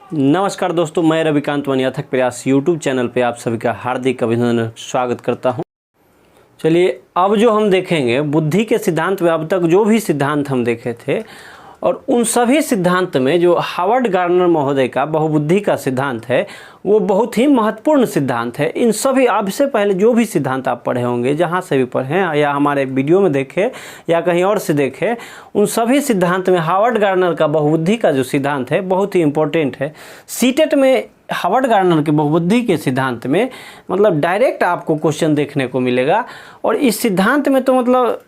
नमस्कार दोस्तों, मैं रविकांत वनी अथक प्रयास यूट्यूब चैनल पे आप सभी का हार्दिक अभिनंदन स्वागत करता हूं। चलिए, अब जो हम देखेंगे बुद्धि के सिद्धांत में अब तक जो भी सिद्धांत हम देखे थे और उन सभी सिद्धांत में जो हार्वर्ड गार्डनर महोदय का बहुबुद्धि का सिद्धांत है वो बहुत ही महत्वपूर्ण सिद्धांत है। इन सभी अब से पहले जो भी सिद्धांत आप पढ़े होंगे, जहाँ से भी पढ़े या हमारे वीडियो में देखे या कहीं और से देखे, उन सभी सिद्धांत में हार्वर्ड गार्डनर का बहुबुद्धि का जो सिद्धांत है बहुत ही इम्पोर्टेंट है। सीटेट में हार्वर्ड गार्डनर के बहुबुद्धि के सिद्धांत में मतलब डायरेक्ट आपको क्वेश्चन देखने को मिलेगा। और इस सिद्धांत में तो मतलब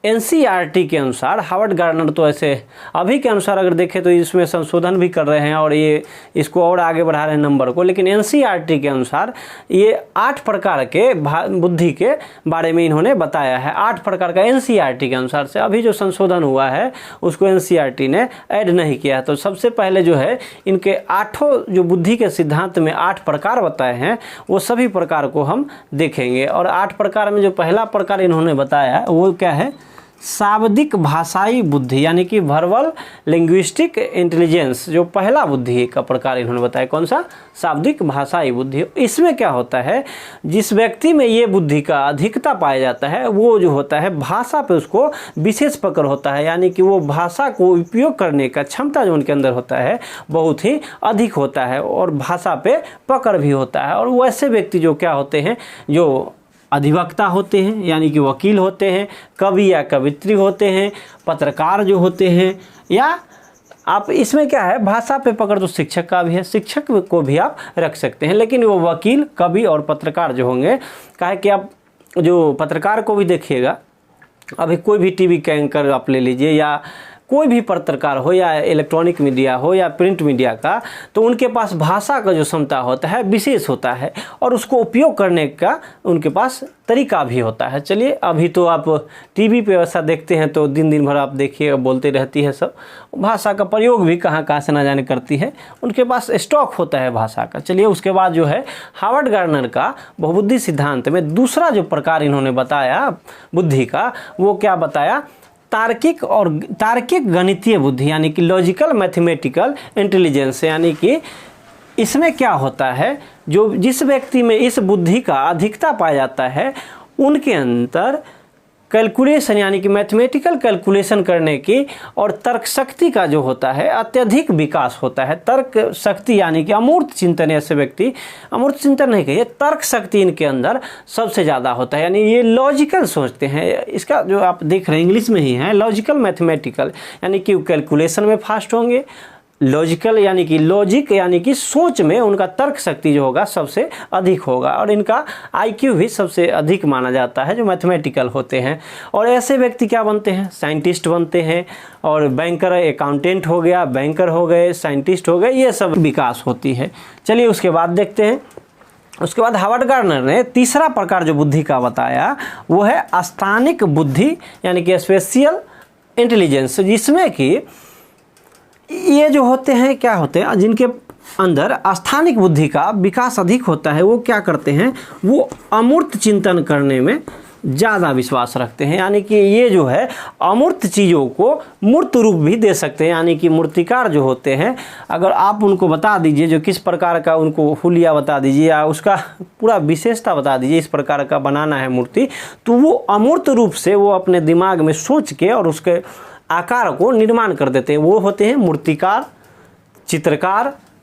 एनसीईआरटी के अनुसार हार्वर्ड गार्डनर तो ऐसे अभी के अनुसार अगर देखें तो इसमें संशोधन भी कर रहे हैं और ये इसको और आगे बढ़ा रहे हैं नंबर को, लेकिन एनसीईआरटी के अनुसार ये 8 प्रकार के बुद्धि के बारे में इन्होंने बताया है। 8 प्रकार का एनसीईआरटी के अनुसार से अभी जो संशोधन हुआ है उसको एनसीईआरटी ने ऐड नहीं किया। तो सबसे पहले जो है इनके 8 जो बुद्धि के सिद्धांत में 8 प्रकार बताए हैं वो सभी प्रकार को हम देखेंगे। और 8 प्रकार में जो पहला प्रकार इन्होंने बताया है वो क्या है? शाब्दिक भाषाई बुद्धि, यानी कि वर्बल लिंग्विस्टिक इंटेलिजेंस। जो पहला बुद्धि का प्रकार इन्होंने बताया कौन सा? शाब्दिक भाषाई बुद्धि। इसमें क्या होता है, जिस व्यक्ति में ये बुद्धि का अधिकता पाया जाता है वो जो होता है भाषा पे उसको विशेष पकड़ होता है, यानी कि वो भाषा को उपयोग करने का क्षमता जो उनके अंदर होता है बहुत ही अधिक होता है और भाषा पे पकड़ भी होता है। और वैसे व्यक्ति जो क्या होते हैं, जो अधिवक्ता होते हैं यानी कि वकील होते हैं, कवि या कवित्री होते हैं, पत्रकार जो होते हैं, या आप इसमें क्या है भाषा पे पकड़ तो शिक्षक का भी है, शिक्षक को भी आप रख सकते हैं। लेकिन वो वकील, कवि और पत्रकार जो होंगे, काहे कि आप जो पत्रकार को भी देखिएगा, अभी कोई भी टीवी का एंकर आप ले लीजिए या कोई भी पत्रकार हो या इलेक्ट्रॉनिक मीडिया हो या प्रिंट मीडिया का, तो उनके पास भाषा का जो क्षमता होता है विशेष होता है और उसको उपयोग करने का उनके पास तरीका भी होता है। चलिए, अभी तो आप टीवी पे ऐसा देखते हैं तो दिन भर आप देखिए बोलते रहती है, सब भाषा का प्रयोग भी कहाँ कहाँ से ना जाने करती है, उनके पास स्टॉक होता है भाषा का। चलिए, उसके बाद जो है हार्वर्ड गार्डनर का बहुबुद्धि सिद्धांत में दूसरा जो प्रकार इन्होंने बताया बुद्धि का, वो क्या बताया? तार्किक गणितीय बुद्धि, यानी कि लॉजिकल मैथमेटिकल इंटेलिजेंस। यानी कि इसमें क्या होता है, जो जिस व्यक्ति में इस बुद्धि का अधिकता पाया जाता है उनके अंदर कैलकुलेशन यानी कि मैथमेटिकल कैलकुलेशन करने की और तर्क शक्ति का जो होता है अत्यधिक विकास होता है। तर्क शक्ति यानी कि अमूर्त चिंतन, ऐसे व्यक्ति अमूर्त चिंतन नहीं कहिए, तर्क शक्ति इनके अंदर सबसे ज़्यादा होता है, यानी ये लॉजिकल सोचते हैं। इसका जो आप देख रहे हैं इंग्लिश में ही है, लॉजिकल मैथमेटिकल, यानी कि कैलकुलेशन में फास्ट होंगे। लॉजिकल यानी कि लॉजिक यानी कि सोच में उनका तर्क शक्ति जो होगा सबसे अधिक होगा और इनका आईक्यू भी सबसे अधिक माना जाता है जो मैथमेटिकल होते हैं। और ऐसे व्यक्ति क्या बनते हैं? साइंटिस्ट बनते हैं और बैंकर, अकाउंटेंट हो गया, बैंकर हो गए, साइंटिस्ट हो गए, ये सब विकास होती है। चलिए, उसके बाद देखते हैं। उसके बाद हार्वर्ड गार्डनर ने तीसरा प्रकार जो बुद्धि का बताया वो है स्थानिक बुद्धि, यानी कि स्पेशियल इंटेलिजेंस, जिसमें कि ये जो होते हैं क्या होते हैं, जिनके अंदर स्थानिक बुद्धि का विकास अधिक होता है, वो क्या करते हैं? वो अमूर्त चिंतन करने में ज़्यादा विश्वास रखते हैं, यानी कि ये जो है अमूर्त चीज़ों को मूर्त रूप भी दे सकते हैं। यानी कि मूर्तिकार जो होते हैं, अगर आप उनको बता दीजिए जो किस प्रकार का, उनको हुलिया बता दीजिए या उसका पूरा विशेषता बता दीजिए इस प्रकार का बनाना है मूर्ति, तो वो अमूर्त रूप से वो अपने दिमाग में सोच के और उसके आकार को निर्माण कर देते हैं। वो होते हैं मूर्तिकार।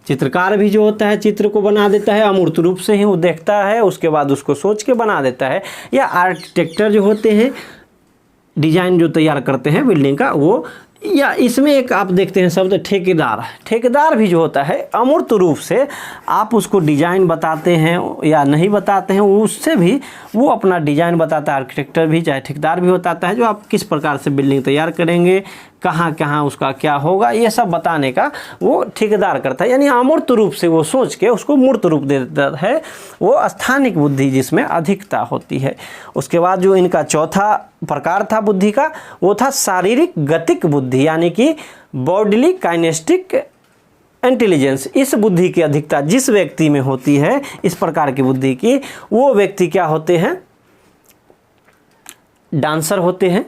चित्रकार भी जो होता है चित्र को बना देता है, अमूर्त रूप से ही वो देखता है, उसके बाद उसको सोच के बना देता है। या आर्किटेक्टर जो होते हैं, डिजाइन जो तैयार करते हैं बिल्डिंग का, वो। या इसमें एक आप देखते हैं शब्द ठेकेदार भी जो होता है अमूर्त रूप से आप उसको डिजाइन बताते हैं या नहीं बताते हैं, उससे भी वो अपना डिजाइन बताता है। आर्किटेक्टर भी चाहे ठेकेदार भी बताता है जो आप किस प्रकार से बिल्डिंग तैयार करेंगे, कहाँ कहाँ उसका क्या होगा, ये सब बताने का वो ठेकेदार करता है। यानी अमूर्त रूप से वो सोच के उसको मूर्त रूप दे देता है, वो स्थानिक बुद्धि जिसमें अधिकता होती है। उसके बाद जो इनका चौथा प्रकार था बुद्धि का वो था शारीरिक गतिक बुद्धि, यानी कि बॉडीली काइनेस्टिक इंटेलिजेंस। इस बुद्धि की अधिकता जिस व्यक्ति में होती है, इस प्रकार की बुद्धि की, वो व्यक्ति क्या होते हैं? डांसर होते हैं,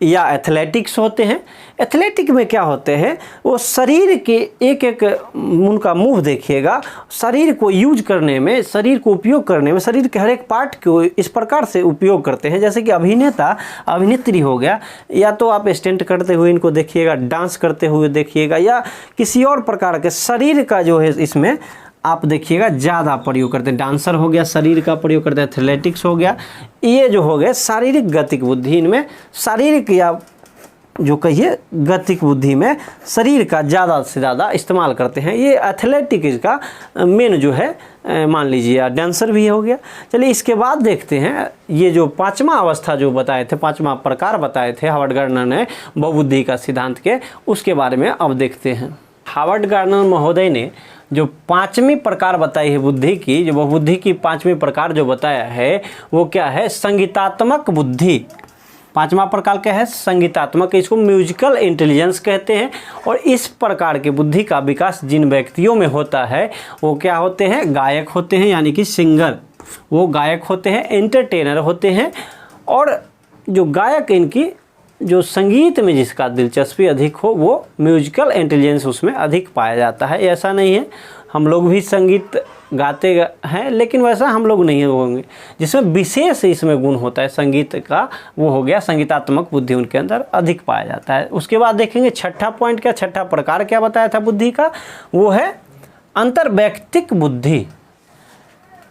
या एथलेटिक्स होते हैं। एथलेटिक में क्या होते हैं, वो शरीर के एक एक उनका मूव देखिएगा, शरीर को यूज करने में, शरीर को उपयोग करने में, शरीर के हर एक पार्ट को इस प्रकार से उपयोग करते हैं। जैसे कि अभिनेता अभिनेत्री हो गया, या तो आप स्टंट करते हुए इनको देखिएगा, डांस करते हुए देखिएगा, या किसी और प्रकार के शरीर का जो है इसमें आप देखिएगा ज़्यादा प्रयोग करते हैं। डांसर हो गया, शरीर का प्रयोग करते हैं। एथलेटिक्स हो गया, ये जो हो गए शारीरिक गतिक बुद्धि, इनमें शारीरिक या जो कहिए गतिक बुद्धि में शरीर का ज़्यादा से ज़्यादा इस्तेमाल करते हैं। ये एथलेटिक्स का मेन जो है मान लीजिए, डांसर भी हो गया। चलिए इसके बाद देखते हैं, ये जो पांचवा अवस्था जो बताए थे, पांचवा प्रकार बताए थे हार्वर्ड गार्डनर ने बहुबुद्धि का सिद्धांत के, उसके बारे में अब देखते हैं। हार्वर्ड गार्डनर महोदय ने जो पांचवी प्रकार बताई है बुद्धि की, जो बहुबुद्धि की पांचवी प्रकार जो बताया है, वो क्या है, संगीतात्मक बुद्धि। पांचवा प्रकार क्या है, संगीतात्मक, इसको म्यूजिकल इंटेलिजेंस कहते हैं। और इस प्रकार की बुद्धि का विकास जिन व्यक्तियों में होता है वो क्या होते हैं, गायक होते हैं, यानी कि सिंगर, वो गायक होते हैं, एंटरटेनर होते हैं। और जो गायक, इनकी जो संगीत में जिसका दिलचस्पी अधिक हो, वो म्यूजिकल इंटेलिजेंस उसमें अधिक पाया जाता है। ऐसा नहीं है, हम लोग भी संगीत गाते हैं, लेकिन वैसा हम लोग नहीं होंगे। जिसमें विशेष इसमें गुण होता है संगीत का, वो हो गया संगीतात्मक बुद्धि, उनके अंदर अधिक पाया जाता है। उसके बाद देखेंगे छठा पॉइंट क्या, छठा प्रकार क्या बताया था बुद्धि का, वो है अंतर्वैयक्तिक बुद्धि।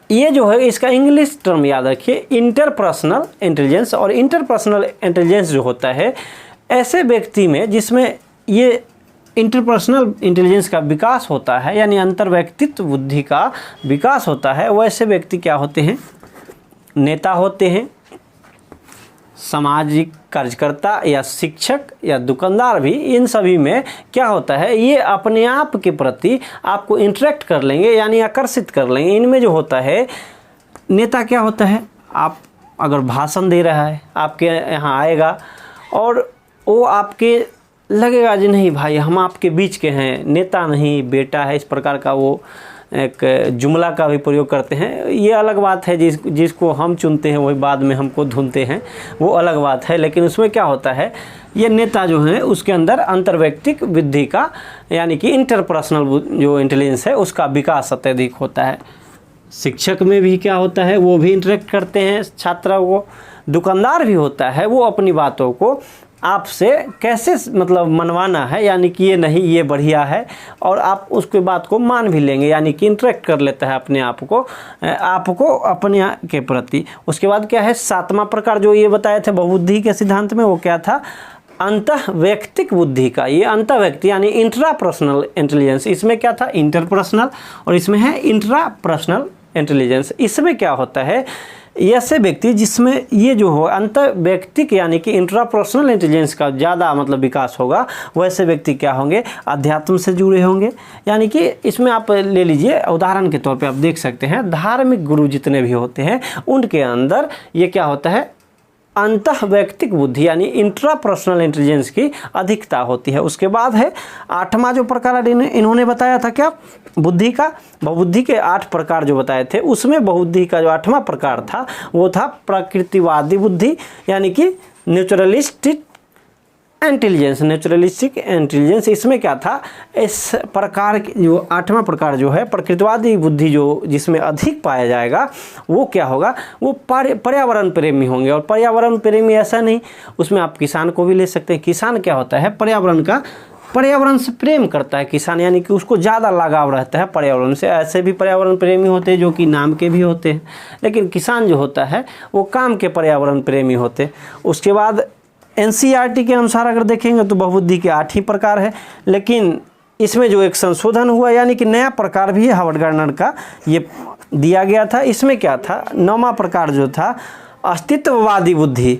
ये जो है इसका इंग्लिश टर्म याद रखिए, इंटरपर्सनल इंटेलिजेंस। और इंटरपर्सनल इंटेलिजेंस जो होता है ऐसे व्यक्ति में जिसमें ये इंटरपर्सनल इंटेलिजेंस का विकास होता है, यानी अंतर्वैयक्तिक बुद्धि का विकास होता है, वैसे व्यक्ति क्या होते हैं, नेता होते हैं, सामाजिक कार्यकर्ता या शिक्षक या दुकानदार भी। इन सभी में क्या होता है, ये अपने आप के प्रति आपको इंटरेक्ट कर लेंगे, यानी आकर्षित कर लेंगे। इनमें जो होता है, नेता क्या होता है, आप अगर भाषण दे रहा है, आपके यहाँ आएगा और वो आपके लगेगा जी नहीं भाई हम आपके बीच के हैं, नेता नहीं बेटा है, इस प्रकार का वो एक जुमला का भी प्रयोग करते हैं। ये अलग बात है, जिसको हम चुनते हैं वही बाद में हमको धुनते हैं, वो अलग बात है। लेकिन उसमें क्या होता है, ये नेता जो है उसके अंदर अंतर्वैयक्तिक बुद्धि का, यानी कि इंटरपर्सनल जो इंटेलिजेंस है उसका विकास अत्यधिक होता है। शिक्षक में भी क्या होता है, वो भी इंटरेक्ट करते हैं छात्रों को। दुकानदार भी होता है, वो अपनी बातों को आपसे कैसे मतलब मनवाना है, यानी कि ये नहीं ये बढ़िया है, और आप उसके बात को मान भी लेंगे, यानी कि इंटरेक्ट कर लेता है अपने आप को अपने के प्रति। उसके बाद क्या है, सातवां प्रकार जो ये बताए थे बहुबुद्धि के सिद्धांत में, वो क्या था, अंतःवैयक्तिक बुद्धि का। ये अंतःव्यक्ति यानी इंट्रापर्सनल इंटेलिजेंस, इसमें क्या था इंटरपर्सनल, और इसमें है इंट्रापर्सनल इंटेलिजेंस। इसमें क्या होता है, ऐसे व्यक्ति जिसमें ये जो हो अंतर्वैयक्तिक यानी कि इंट्रापर्सनल इंटेलिजेंस का ज़्यादा मतलब विकास होगा, वैसे व्यक्ति क्या होंगे, अध्यात्म से जुड़े होंगे। यानी कि इसमें आप ले लीजिए उदाहरण के तौर पे आप देख सकते हैं, धार्मिक गुरु जितने भी होते हैं उनके अंदर ये क्या होता है, अंतःवैयक्तिक बुद्धि यानी इंट्रापर्सनल इंटेलिजेंस की अधिकता होती है। उसके बाद है आठवां जो प्रकार इन्होंने बताया था क्या, बुद्धि का। बहुबुद्धि के 8 प्रकार जो बताए थे, उसमें बहुबुद्धि का जो 8वां प्रकार था वो था प्रकृतिवादी बुद्धि, यानी कि नेचुरलिस्टिक इंटेलिजेंस। नेचुरलिस्टिक इंटेलिजेंस इसमें क्या था, इस प्रकार जो 8वां प्रकार जो है प्रकृतिवादी बुद्धि जो जिसमें अधिक पाया जाएगा, वो क्या होगा, वो पर्यावरण प्रेमी होंगे। और पर्यावरण प्रेमी ऐसा नहीं, उसमें आप किसान को भी ले सकते हैं। किसान क्या होता है, पर्यावरण से प्रेम करता है किसान, यानी कि उसको ज़्यादा लगाव रहता है पर्यावरण से। ऐसे भी पर्यावरण प्रेमी होते हैं जो कि नाम के भी होते हैं, लेकिन किसान जो होता है वो काम के पर्यावरण प्रेमी होते हैं। उसके बाद NCERT के अनुसार अगर देखेंगे तो बहुबुद्धि के 8 ही प्रकार है, लेकिन इसमें जो एक संशोधन हुआ यानी कि नया प्रकार भी है हार्वर्ड गार्डनर का ये दिया गया था। इसमें क्या था, 9वां प्रकार जो था अस्तित्ववादी बुद्धि।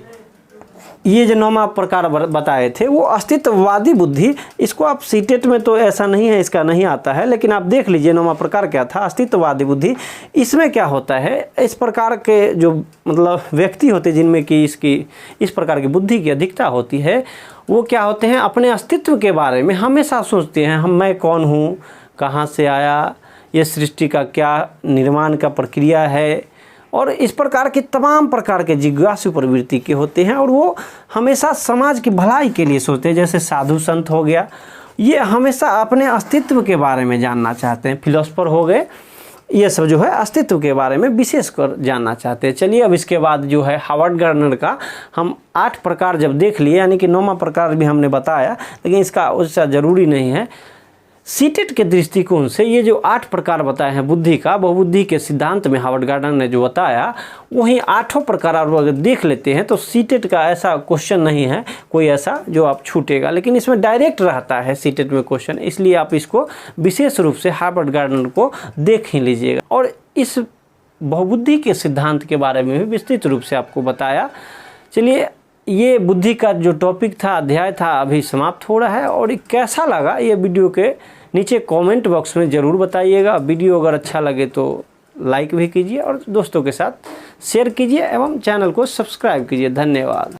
ये जो 9वां प्रकार बताए थे वो अस्तित्ववादी बुद्धि, इसको आप सीटेट में तो ऐसा नहीं है, इसका नहीं आता है, लेकिन आप देख लीजिए 9वां प्रकार क्या था, अस्तित्ववादी बुद्धि। इसमें क्या होता है, इस प्रकार के जो मतलब व्यक्ति होते हैं जिनमें कि इस प्रकार की बुद्धि की अधिकता होती है, वो क्या होते हैं, अपने अस्तित्व के बारे में हमेशा सोचते हैं, मैं कौन हूँ, कहाँ से आया, ये सृष्टि का क्या निर्माण का प्रक्रिया है, और इस प्रकार के तमाम प्रकार के जिज्ञासु प्रवृत्ति के होते हैं और वो हमेशा समाज की भलाई के लिए सोचते हैं। जैसे साधु संत हो गया, ये हमेशा अपने अस्तित्व के बारे में जानना चाहते हैं। फिलोसफर हो गए, ये सब जो है अस्तित्व के बारे में विशेष कर जानना चाहते हैं। चलिए अब इसके बाद जो है हावर्ड गार्डनर का हम 8 प्रकार जब देख लिए, यानी कि 9वां प्रकार भी हमने बताया, लेकिन इसका उससे ज़रूरी नहीं है। सीटेट के दृष्टिकोण से ये जो 8 प्रकार बताए हैं बुद्धि का, बहुबुद्धि के सिद्धांत में हावर्ड गार्डनर ने जो बताया वही 8 प्रकार अगर देख लेते हैं तो सीटेट का ऐसा क्वेश्चन नहीं है कोई ऐसा जो आप छूटेगा, लेकिन इसमें डायरेक्ट रहता है सीटेट में क्वेश्चन, इसलिए आप इसको विशेष रूप से हावर्ड गार्डनर को देख ही लीजिएगा। और इस बहुबुद्धि के सिद्धांत के बारे में भी विस्तृत रूप से आपको बताया। चलिए ये बुद्धि का जो टॉपिक था, अध्याय था, अभी समाप्त हो रहा है। और कैसा लगा ये वीडियो के नीचे कमेंट बॉक्स में ज़रूर बताइएगा। वीडियो अगर अच्छा लगे तो लाइक भी कीजिए और दोस्तों के साथ शेयर कीजिए एवं चैनल को सब्सक्राइब कीजिए। धन्यवाद।